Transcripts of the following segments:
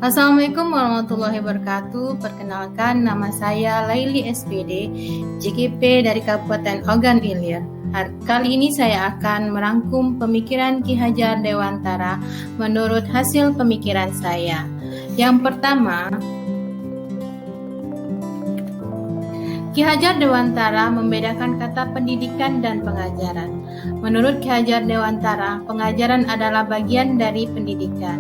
Assalamualaikum warahmatullahi wabarakatuh. Perkenalkan, nama saya Laili SPD, JGP dari Kabupaten Ogan Ilir. Kali ini saya akan merangkum pemikiran Ki Hajar Dewantara menurut hasil pemikiran saya. Yang pertama, Ki Hajar Dewantara membedakan kata pendidikan dan pengajaran. Menurut Ki Hajar Dewantara, pengajaran adalah bagian dari pendidikan.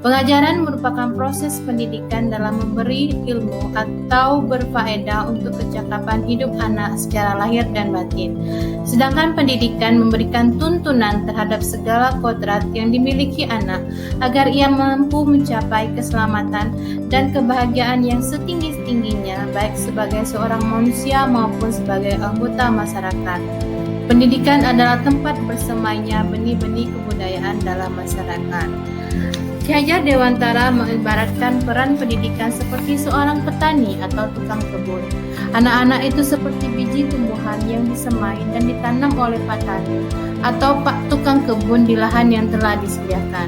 Pengajaran merupakan proses pendidikan dalam memberi ilmu atau berfaedah untuk kecakapan hidup anak secara lahir dan batin. Sedangkan pendidikan memberikan tuntunan terhadap segala kodrat yang dimiliki anak agar ia mampu mencapai keselamatan dan kebahagiaan yang setinggi-tingginya, baik sebagai seorang manusia maupun sebagai anggota masyarakat. Pendidikan adalah tempat bersemainya benih-benih kebudayaan dalam masyarakat. Ki Hajar Dewantara mengibaratkan peran pendidikan seperti seorang petani atau tukang kebun. Anak-anak itu seperti biji tumbuhan yang disemai dan ditanam oleh petani atau tukang kebun di lahan yang telah disediakan.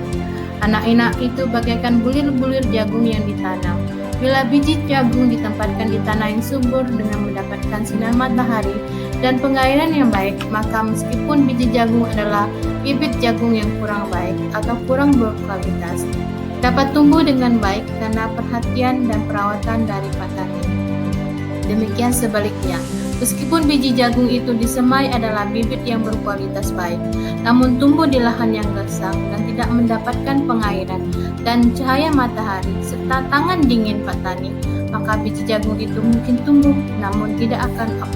Anak-anak itu bagaikan bulir-bulir jagung yang ditanam. Bila biji jagung ditempatkan di tanah yang subur dengan mendapatkan sinar matahari dan pengairan yang baik, maka meskipun biji jagung adalah bibit jagung yang kurang baik atau kurang berkualitas, dapat tumbuh dengan baik karena perhatian dan perawatan dari petani. Demikian sebaliknya, meskipun biji jagung itu disemai adalah bibit yang berkualitas baik, namun tumbuh di lahan yang gersang dan tidak mendapatkan pengairan dan cahaya matahari serta tangan dingin petani, maka biji jagung itu mungkin tumbuh namun tidak akan optimal.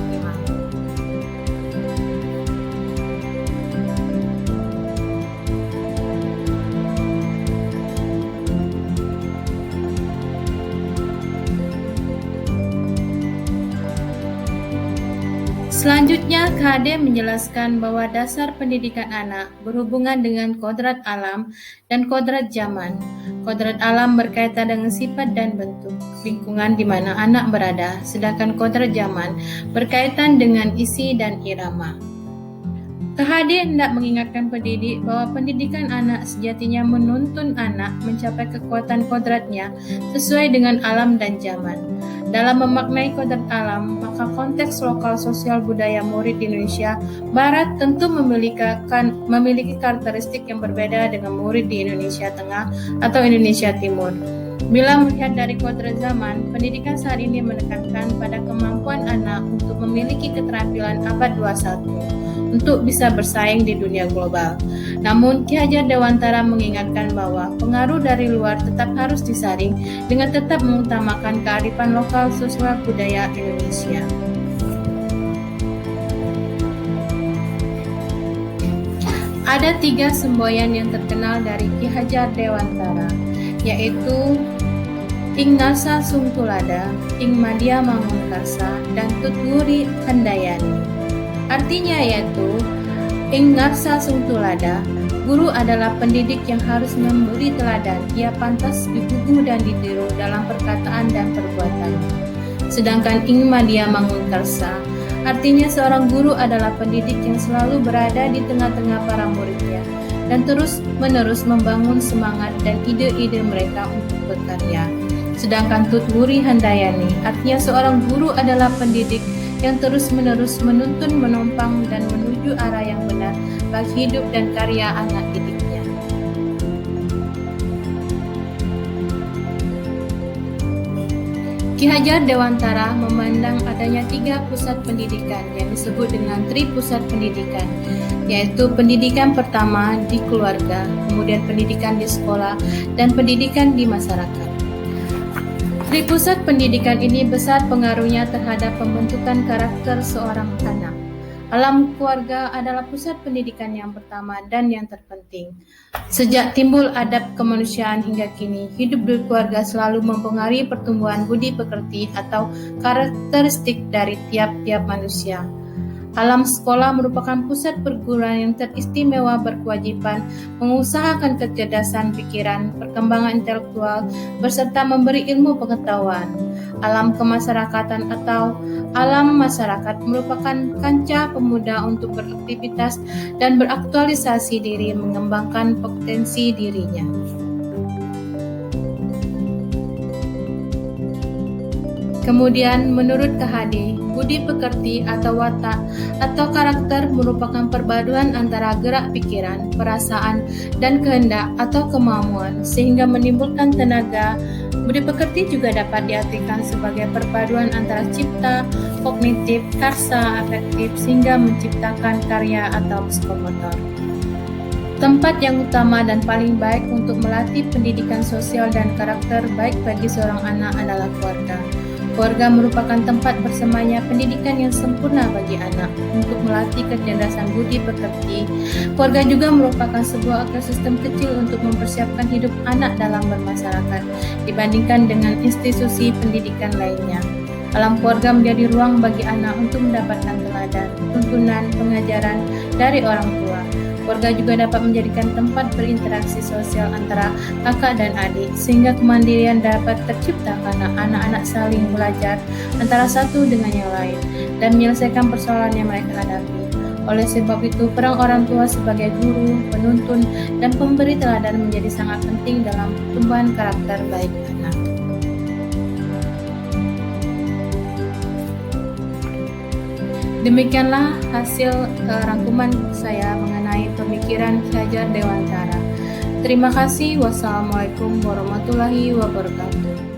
Selanjutnya, KHD menjelaskan bahwa dasar pendidikan anak berhubungan dengan kodrat alam dan kodrat zaman. Kodrat alam berkaitan dengan sifat dan bentuk lingkungan di mana anak berada, sedangkan kodrat zaman berkaitan dengan isi dan irama. KHD hendak mengingatkan pendidik bahwa pendidikan anak sejatinya menuntun anak mencapai kekuatan kodratnya sesuai dengan alam dan zaman. Dalam memaknai kodrat alam, maka konteks lokal sosial budaya murid di Indonesia Barat tentu memiliki karakteristik yang berbeda dengan murid di Indonesia Tengah atau Indonesia Timur. Bila melihat dari kodrat zaman, pendidikan saat ini menekankan pada kemampuan anak untuk memiliki keterampilan abad 21 untuk bisa bersaing di dunia global. Namun, Ki Hajar Dewantara mengingatkan bahwa pengaruh dari luar tetap harus disaring dengan tetap mengutamakan kearifan lokal sosial budaya Indonesia. Ada 3 semboyan yang terkenal dari Ki Hajar Dewantara, yaitu Ing Ngarsa Sungtulada, Ing Madya Mangunkarsa, dan Tutwuri Handayani. Artinya yaitu, Ing Ngarsa Sungtulada, guru adalah pendidik yang harus memberi teladan, ia pantas digugu dan ditiru dalam perkataan dan perbuatan. Sedangkan Ing Madya Mangunkarsa, artinya seorang guru adalah pendidik yang selalu berada di tengah-tengah para muridnya dan terus-menerus membangun semangat dan ide-ide mereka untuk berkarya. Sedangkan Tutwuri Handayani, artinya seorang guru adalah pendidik yang terus-menerus menuntun, menopang, dan menuju arah yang benar bagi hidup dan karya anak didiknya. Ki Hajar Dewantara memandang adanya 3 pusat pendidikan yang disebut dengan Tripusat Pendidikan, yaitu pendidikan pertama di keluarga, kemudian pendidikan di sekolah, dan pendidikan di masyarakat. Tripusat pendidikan ini besar pengaruhnya terhadap pembentukan karakter seorang anak. Alam keluarga adalah pusat pendidikan yang pertama dan yang terpenting. Sejak timbul adab kemanusiaan hingga kini, hidup di keluarga selalu mempengaruhi pertumbuhan budi pekerti atau karakteristik dari tiap-tiap manusia. Alam sekolah merupakan pusat perguruan yang teristimewa berkewajiban mengusahakan kecerdasan pikiran, perkembangan intelektual, berserta memberi ilmu pengetahuan. Alam kemasyarakatan atau alam masyarakat merupakan kancah pemuda untuk beraktivitas dan beraktualisasi diri, mengembangkan potensi dirinya. Kemudian, menurut KHD, budi pekerti atau watak atau karakter merupakan perpaduan antara gerak pikiran, perasaan, dan kehendak atau kemauan sehingga menimbulkan tenaga. Budi pekerti juga dapat diartikan sebagai perpaduan antara cipta, kognitif, karsa, afektif sehingga menciptakan karya atau psikomotor. Tempat yang utama dan paling baik untuk melatih pendidikan sosial dan karakter baik bagi seorang anak adalah keluarga. Keluarga merupakan tempat bersamanya pendidikan yang sempurna bagi anak untuk melatih kecerdasan budi pekerti. Keluarga juga merupakan sebuah ekosistem kecil untuk mempersiapkan hidup anak dalam bermasyarakat dibandingkan dengan institusi pendidikan lainnya. Alam keluarga menjadi ruang bagi anak untuk mendapatkan teladan, tuntunan, pengajaran dari orang tua. Keluarga juga dapat menjadikan tempat berinteraksi sosial antara kakak dan adik, sehingga kemandirian dapat tercipta karena anak-anak saling belajar antara satu dengan yang lain dan menyelesaikan persoalan yang mereka hadapi. Oleh sebab itu, peran orang tua sebagai guru, penuntun, dan pemberi teladan menjadi sangat penting dalam pertumbuhan karakter baik anak. Demikianlah hasil rangkuman saya mengenai pemikiran Ki Hajar Dewantara. Terima kasih. Wassalamualaikum warahmatullahi wabarakatuh.